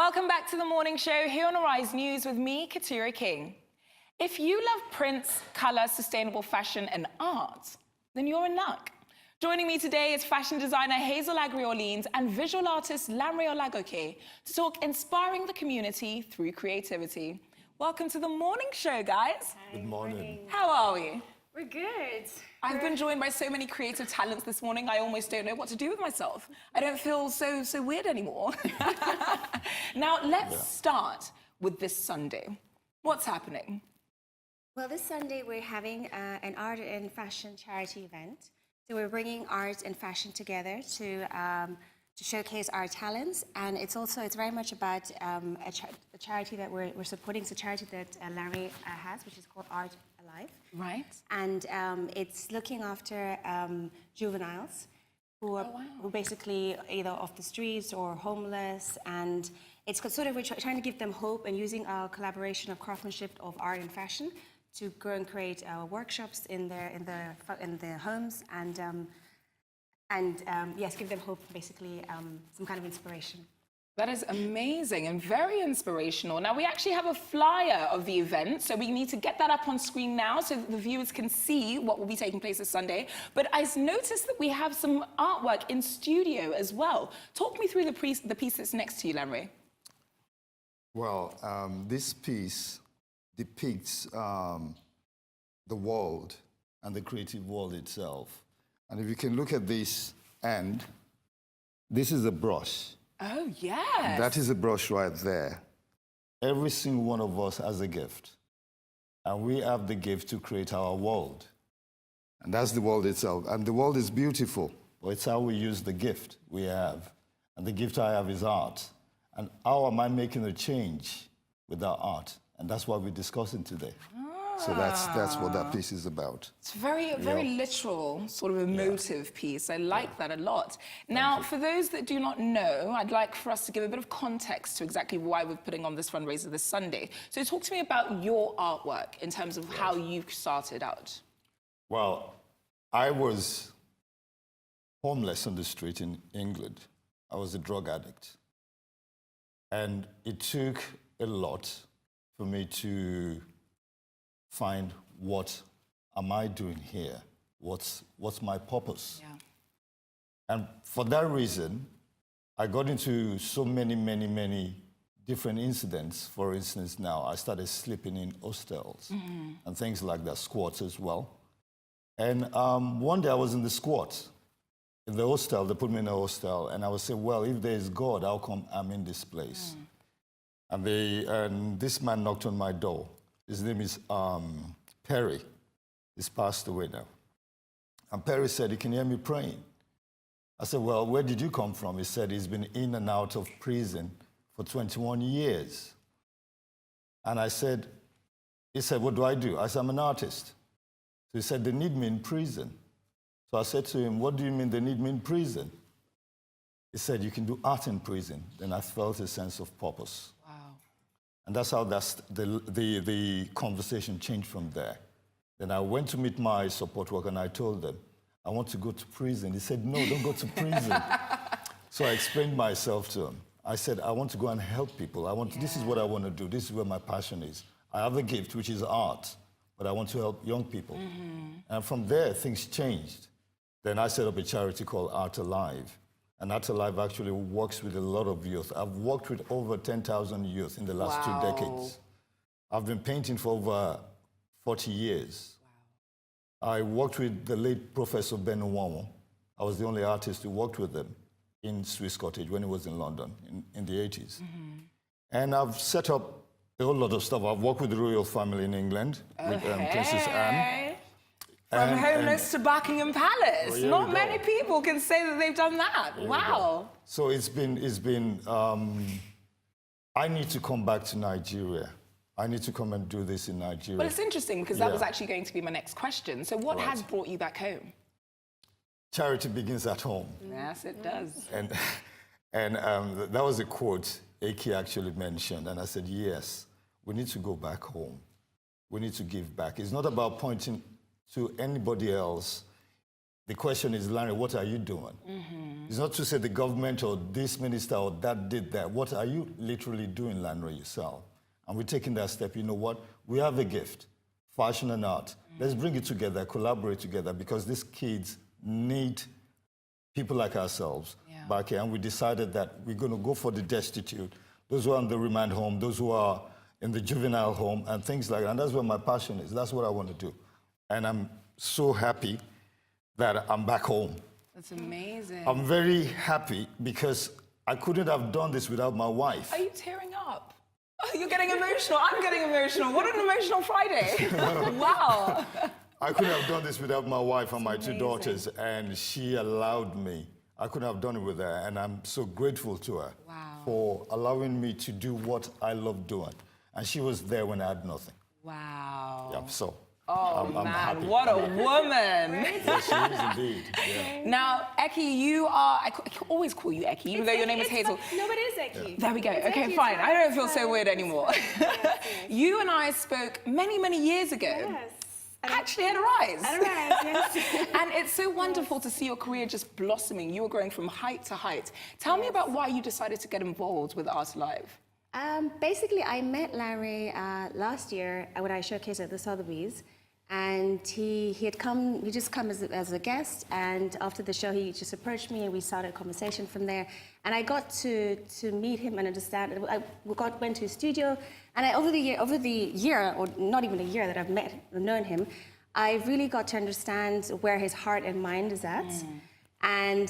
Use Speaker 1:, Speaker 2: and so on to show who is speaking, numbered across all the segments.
Speaker 1: Welcome back to the morning show here on Arise News with me, Katura King. If you love prints, colour, sustainable fashion and art, then you're in luck. Joining me today is fashion designer Hazel Agri-Orleans and visual artist Lanre Olagoke to talk inspiring the community through creativity. Welcome to the morning show, guys.
Speaker 2: Hi, good morning.
Speaker 1: How are we?
Speaker 2: We're good.
Speaker 1: I've been joined by so many creative talents this morning, I almost don't know what to do with myself. I don't feel so weird anymore. Now, let's start with this Sunday. What's happening?
Speaker 2: Well, this Sunday we're having an art and fashion charity event. So we're bringing art and fashion together to showcase our talents, and it's very much about a charity that we're supporting. It's a charity that Larry has, which is called Art Alive.
Speaker 1: Right.
Speaker 2: And it's looking after juveniles who are who basically either off the streets or homeless, and it's sort of we're trying to give them hope and using our collaboration of craftsmanship of art and fashion to go and create workshops in their homes and yes, give them hope, basically some kind of inspiration.
Speaker 1: That is amazing and very inspirational. Now, we actually have a flyer of the event, so we need to get that up on screen now so that the viewers can see what will be taking place this Sunday. But I noticed that we have some artwork in studio as well. Talk me through the piece that's next to you, Lanre.
Speaker 3: Well, this piece depicts the world and the creative world itself. And if you can look at this end, this is a brush.
Speaker 1: Oh, yes.
Speaker 3: That is a brush right there. Every single one of us has a gift. And we have the gift to create our world. And that's the world itself. And the world is beautiful. But it's how we use the gift we have. And the gift I have is art. And how am I making a change with our art? And that's what we're discussing today. So that's what that piece is about.
Speaker 1: It's very literal, sort of emotive piece. I like that a lot. Now, for those that do not know, I'd like for us to give a bit of context to exactly why we're putting on this fundraiser this Sunday. So talk to me about your artwork in terms of how you started out.
Speaker 3: Well, I was homeless on the street in England. I was a drug addict. And it took a lot for me to find what am I doing here? What's my purpose?
Speaker 1: Yeah.
Speaker 3: And for that reason, I got into so many different incidents. For instance, now I started sleeping in hostels and things like that, squats as well. And one day I was in the squat, in the hostel. They put me in a hostel, and I was saying, well, if there is God, how come I'm in this place? And this man knocked on my door. His name is Perry. He's passed away now. And Perry said, "You can hear me praying." I said, "Well, where did you come from?" He said, "He's been in and out of prison for 21 years. And he said, "What do I do?" I said, "I'm an artist." So he said, "They need me in prison." So I said to him, "What do you mean they need me in prison?" He said, "You can do art in prison." Then I felt a sense of purpose. And that's how the conversation changed from there. Then I went to meet my support worker and I told them, "I want to go to prison." He said, "No, don't go to prison." So I explained myself to him. I said, "I want to go and help people. This is what I want to do. This is where my passion is. I have a gift, which is art, but I want to help young people." And from there, things changed. Then I set up a charity called Art Alive. And Art Alive actually works with a lot of youth. I've worked with over 10,000 youth in the last 2 decades. I've been painting for over 40 years. I worked with the late Professor Ben Nwamo. I was the only artist who worked with him in Swiss Cottage when he was in London in the 80s. And I've set up a whole lot of stuff. I've worked with the royal family in England, with Princess Anne.
Speaker 1: From homeless to Buckingham Palace. Not many people can say that they've done that. Wow.
Speaker 3: So it's been I need to come back to Nigeria. I need to come and do this in Nigeria.
Speaker 1: But it's interesting because that was actually going to be my next question. So what has brought you back home?
Speaker 3: Charity begins at home.
Speaker 1: Yes, it does.
Speaker 3: And that was a quote Aki actually mentioned. And I said, yes, we need to go back home. We need to give back. It's not about pointing to anybody else. The question is, Lanre, what are you doing? It's not to say the government or this minister or that did that. What are you literally doing, Lanre, yourself? And we're taking that step. You know what? We have a gift, fashion and art. Let's bring it together, collaborate together, because these kids need people like ourselves back here. And we decided that we're going to go for the destitute, those who are in the remand home, those who are in the juvenile home, and things like that. And that's where my passion is. That's what I want to do. And I'm so happy that I'm back home.
Speaker 1: That's amazing.
Speaker 3: I'm very happy because I couldn't have done this without my wife.
Speaker 1: Are you tearing up? Oh, you're getting emotional. I'm getting emotional. What an emotional Friday. Wow.
Speaker 3: I couldn't have done this without my wife and my two daughters, and she allowed me. I couldn't have done it with her, and I'm so grateful to her for allowing me to do what I love doing. And she was there when I had nothing.
Speaker 1: Wow.
Speaker 3: Yeah, so
Speaker 1: I'm man,
Speaker 3: happy.
Speaker 1: what a woman.
Speaker 3: Yes, she is indeed. Yeah.
Speaker 1: Now, Eki, you are, I always call you Eki, even though your name is Hazel.
Speaker 2: No, but it is Eki.
Speaker 1: There we go.
Speaker 2: It's
Speaker 1: Okay,
Speaker 2: Eki,
Speaker 1: fine.
Speaker 2: it's
Speaker 1: I don't
Speaker 2: fine,
Speaker 1: feel
Speaker 2: it's
Speaker 1: so
Speaker 2: fine.
Speaker 1: weird anymore.
Speaker 2: Yes.
Speaker 1: You and I spoke many, many years ago.
Speaker 2: Yes.
Speaker 1: Actually at Arise.
Speaker 2: At Arise, yes.
Speaker 1: And it's so wonderful to see your career just blossoming. You were growing from height to height. Tell me about why you decided to get involved with Artist Live.
Speaker 2: Basically, I met Larry last year when I showcased at the Sotheby's, and he just come as a guest, and after the show he just approached me and we started a conversation from there, and I got to meet him and understand. Went to his studio, and over the year, or not even a year that I've known him, I really got to understand where his heart and mind is at. And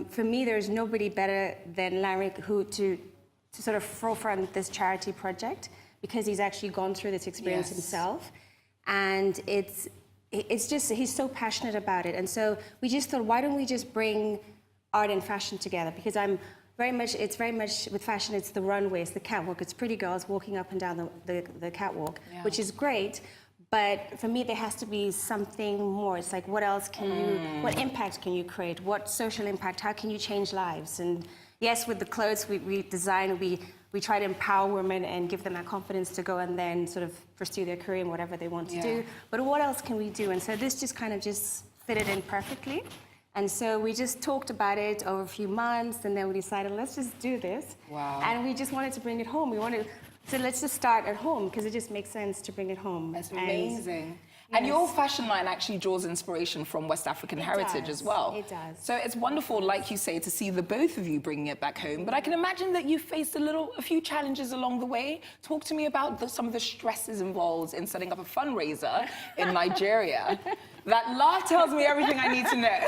Speaker 2: for me, there's nobody better than Larry to sort of forefront this charity project, because he's actually gone through this experience himself. And it's just, he's so passionate about it. And so we just thought, why don't we just bring art and fashion together? Because it's very much with fashion, it's the runway, it's the catwalk, it's pretty girls walking up and down the catwalk, which is great. But for me, there has to be something more. It's like, what else can what impact can you create? What social impact? How can you change lives? And yes, with the clothes we design, we try to empower women and give them that confidence to go and then sort of pursue their career in whatever they want to do. But what else can we do? And so this just kind of just fitted in perfectly. And so we just talked about it over a few months, and then we decided, let's just do this.
Speaker 1: Wow.
Speaker 2: And we just wanted to bring it home. So let's just start at home, because it just makes sense to bring it home.
Speaker 1: That's amazing. And your fashion line actually draws inspiration from West African heritage as well.
Speaker 2: It does.
Speaker 1: So it's wonderful, like you say, to see the both of you bringing it back home. But I can imagine that you faced a few challenges along the way. Talk to me about some of the stresses involved in setting up a fundraiser in Nigeria. That laugh tells me everything I need to know.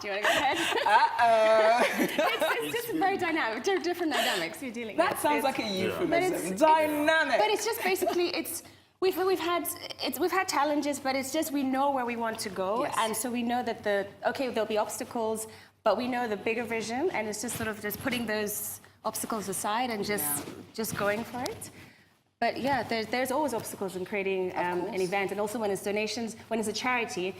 Speaker 2: Do you want to go ahead?
Speaker 1: Uh-oh.
Speaker 2: It's just very dynamic. There are different dynamics you're dealing with.
Speaker 1: That sounds like a euphemism.
Speaker 2: But
Speaker 1: Dynamic.
Speaker 2: But it's just basically, we've had challenges, but it's just we know where we want to go, and so we know that there'll be obstacles, but we know the bigger vision, and it's just sort of just putting those obstacles aside and just going for it. But yeah, there's always obstacles in creating an event, and also when it's donations, when it's a charity,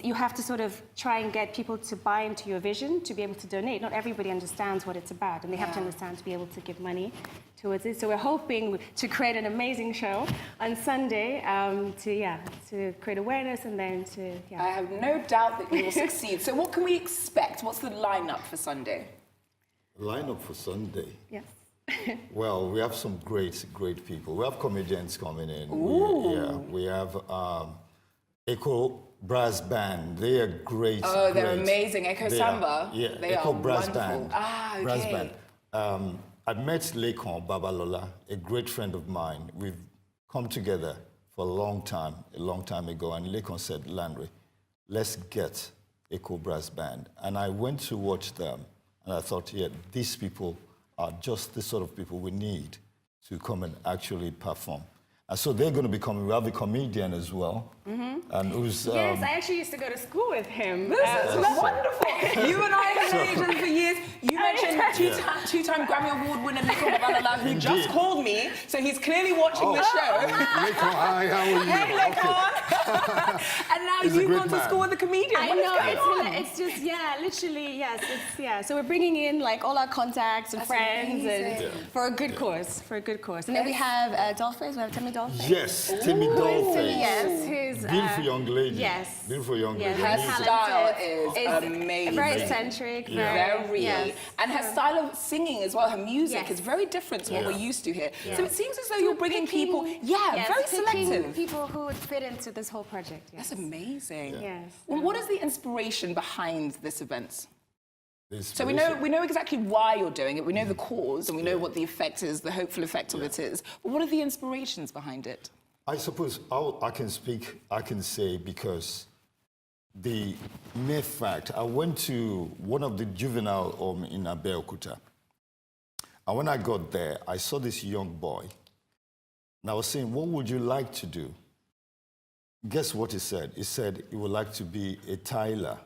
Speaker 2: you have to sort of try and get people to buy into your vision to be able to donate. Not everybody understands what it's about, and they have to understand to be able to give money towards it. So we're hoping to create an amazing show on Sunday to create awareness, and then
Speaker 1: I have no doubt that you will succeed. So what can we expect? What's the lineup for Sunday?
Speaker 3: Lineup for Sunday?
Speaker 2: Yes.
Speaker 3: Well, we have some great people. We have comedians coming in. We have Echo Brass Band. They are great.
Speaker 1: Oh, they're amazing. Echo Samba.
Speaker 3: They
Speaker 1: Echo
Speaker 3: Brass
Speaker 1: wonderful.
Speaker 3: Band.
Speaker 1: Ah, okay.
Speaker 3: Brass Band. I met Lekon Babalola, a great friend of mine. We've come together for a long time ago, and Lekon said, Lanre, let's get Echo Brass Band. And I went to watch them, and I thought, these people are just the sort of people we need to come and actually perform. And so they're going to be coming. We have a comedian as well. And who's,
Speaker 2: yes, I actually used to go to school with him.
Speaker 1: This is wonderful. You and I have known each other for years. You mentioned two-time Grammy Award winner Lekon Babalola, who just called me, so he's clearly watching the show.
Speaker 3: Lekon, hi, how are you?
Speaker 1: Hey, Lekon. And now
Speaker 3: He's a
Speaker 1: you've
Speaker 3: great
Speaker 1: gone to
Speaker 3: man.
Speaker 1: school with a comedian.
Speaker 2: I
Speaker 1: What is
Speaker 2: know,
Speaker 1: going on?
Speaker 2: it's just, yeah, literally, yes, it's, yeah. So we're bringing in like all our contacts and
Speaker 1: That's
Speaker 2: friends
Speaker 1: amazing.
Speaker 2: and for a good cause, for a good cause. And then we have Dollface, we have Timmy Dollface.
Speaker 3: Yes, Timmy Dollface.
Speaker 2: Yes, who's
Speaker 3: Beautiful young lady.
Speaker 2: yes.
Speaker 3: Beautiful young
Speaker 2: Yes,
Speaker 3: lady.
Speaker 1: Her
Speaker 2: Talented.
Speaker 1: style is amazing.
Speaker 2: Very eccentric,
Speaker 1: Very.
Speaker 2: yes.
Speaker 1: And her style of singing as well, her music
Speaker 2: Yes.
Speaker 1: is very different to what
Speaker 3: Yeah.
Speaker 1: we're used to here.
Speaker 2: Yes.
Speaker 1: So it seems as though you're bringing people,
Speaker 2: Yes,
Speaker 1: very
Speaker 2: picking
Speaker 1: selective.
Speaker 2: people who would fit into this whole project. Yes.
Speaker 1: That's amazing.
Speaker 2: Yes.
Speaker 1: Well, what is the inspiration behind this event?
Speaker 3: The
Speaker 1: So we
Speaker 3: inspiration.
Speaker 1: know exactly why you're doing it. We know the cause, and we know what the effect is, the hopeful effect of it is. But what are the inspirations behind it?
Speaker 3: I suppose I can say because the mere fact, I went to one of the juvenile home in Abeokuta. And when I got there, I saw this young boy. And I was saying, what would you like to do? Guess what he said? He said he would like to be a Tyler.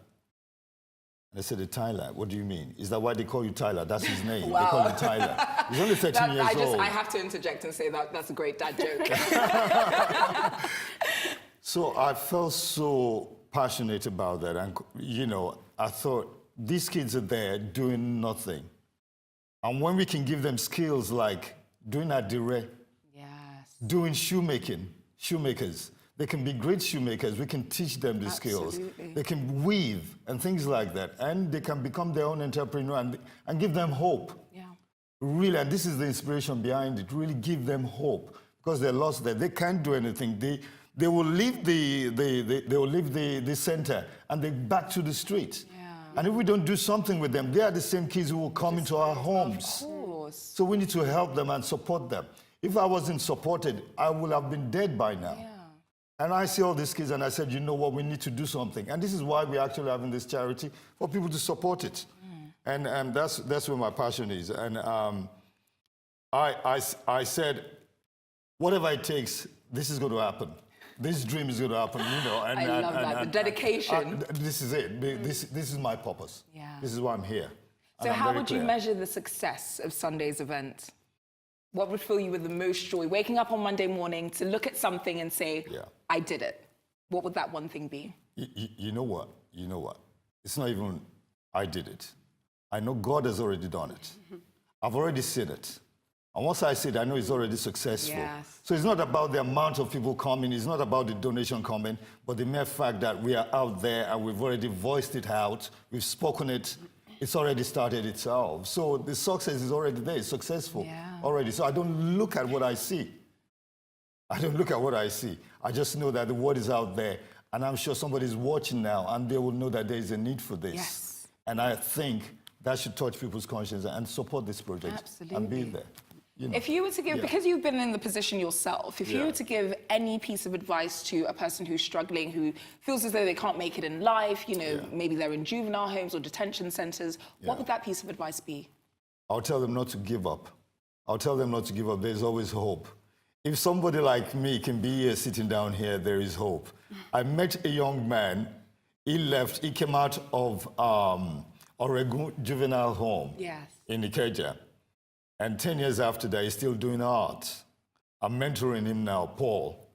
Speaker 3: And I said, a Tyler? What do you mean? Is that why they call you Tyler? That's his name.
Speaker 1: Wow.
Speaker 3: They call him Tyler. He's only 13 years old.
Speaker 1: I have to interject and say that that's a great dad joke.
Speaker 3: So I felt so passionate about that. And, you know, I thought, these kids are there doing nothing. And when we can give them skills like doing adire,
Speaker 1: Yes.
Speaker 3: doing shoemakers, they can be great shoemakers. We can teach them the skills.
Speaker 1: Absolutely.
Speaker 3: They can weave and things like that. And they can become their own entrepreneur and give them hope.
Speaker 1: Yeah.
Speaker 3: Really, and this is the inspiration behind it, really give them hope because they're lost there. They can't do anything. They will leave the center and they back to the street.
Speaker 1: Yeah.
Speaker 3: And if we don't do something with them, they are the same kids who will come into our homes.
Speaker 1: Of course.
Speaker 3: So we need to help them and support them. If I wasn't supported, I would have been dead by now.
Speaker 1: Yeah.
Speaker 3: And I see all these kids and I said, you know what, we need to do something. And this is why we're actually having this charity, for people to support it. And that's where my passion is. And I said, whatever it takes, this is going to happen. This dream is going to happen, you know. And,
Speaker 1: I love that, the dedication.
Speaker 3: This is it. This is my purpose.
Speaker 1: Yeah.
Speaker 3: This is why I'm here.
Speaker 1: So
Speaker 3: And I'm
Speaker 1: how
Speaker 3: very
Speaker 1: would you
Speaker 3: clear.
Speaker 1: measure the success of Sunday's event? What would fill you with the most joy? Waking up on Monday morning to look at something and say,
Speaker 3: Yeah.
Speaker 1: I did it. What would that one thing be?
Speaker 3: You know what? You know what? It's not even I did it. I know God has already done it. I've already seen it. And once I see it, I know it's already successful.
Speaker 1: Yes.
Speaker 3: So it's not about the amount of people coming, it's not about the donation coming, but the mere fact that we are out there and we've already voiced it out, we've spoken it, it's already started itself. So the success is already there, it's successful already. So I don't look at what I see. I don't look at what I see. I just know that the word is out there, and I'm sure somebody's watching now, and they will know that there is a need for this.
Speaker 1: Yes.
Speaker 3: And I think that should touch people's conscience and support this project and be
Speaker 1: Absolutely.
Speaker 3: there. You know.
Speaker 1: If you were to give, because you've been in the position yourself, if you
Speaker 3: Yeah.
Speaker 1: were to give any piece of advice to a person who's struggling, who feels as though they can't make it in life, you know, maybe they're in juvenile homes or detention centers, what would that piece of advice be?
Speaker 3: I'll tell them not to give up. I'll tell them not to give up. There's always hope. If somebody like me can be here sitting down here, there is hope. I met a young man. He came out of Oregon juvenile home in Ikeja. And 10 years after that, he's still doing art. I'm mentoring him now, Paul.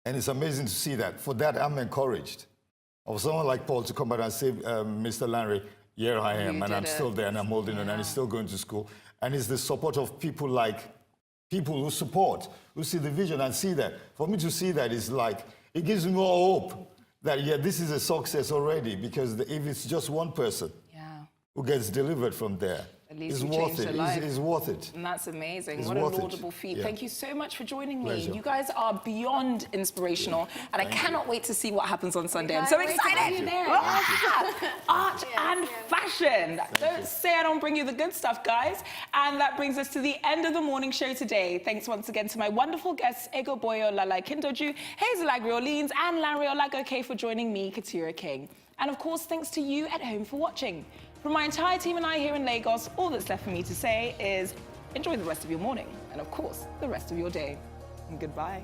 Speaker 3: And it's amazing to see that. For that, I'm encouraged. Of someone like Paul to come out and say, Mr. Lanre, here I am, and I'm still there, and I'm holding on, and he's still going to school. And it's the support of people who support, who see the vision and see that. For me to see that is like, it gives me more hope that, yeah, this is a success already, because if it's just one person who gets delivered from there,
Speaker 1: At least
Speaker 3: it's
Speaker 1: you
Speaker 3: worth
Speaker 1: changed
Speaker 3: it.
Speaker 1: their life.
Speaker 3: It's worth it.
Speaker 1: And that's amazing.
Speaker 3: It's
Speaker 1: What a
Speaker 3: worth it.
Speaker 1: laudable feat.
Speaker 3: Yeah.
Speaker 1: Thank you so much for joining me.
Speaker 3: Pleasure.
Speaker 1: You guys are beyond inspirational, and I cannot wait to see what happens on Sunday. I'm
Speaker 2: can't
Speaker 1: so
Speaker 2: wait to have
Speaker 1: excited.
Speaker 2: you there.
Speaker 1: Art and fashion. Don't say I don't bring you the good stuff, guys. And that brings us to the end of the morning show today. Thanks once again to my wonderful guests, Ego Boyo Lalai Kindoju, Hazel Agri-Orleans, and Lanre Olagoke for joining me, Katura King. And of course, thanks to you at home for watching. From my entire team and I here in Lagos, all that's left for me to say is enjoy the rest of your morning and, of course, the rest of your day. And goodbye.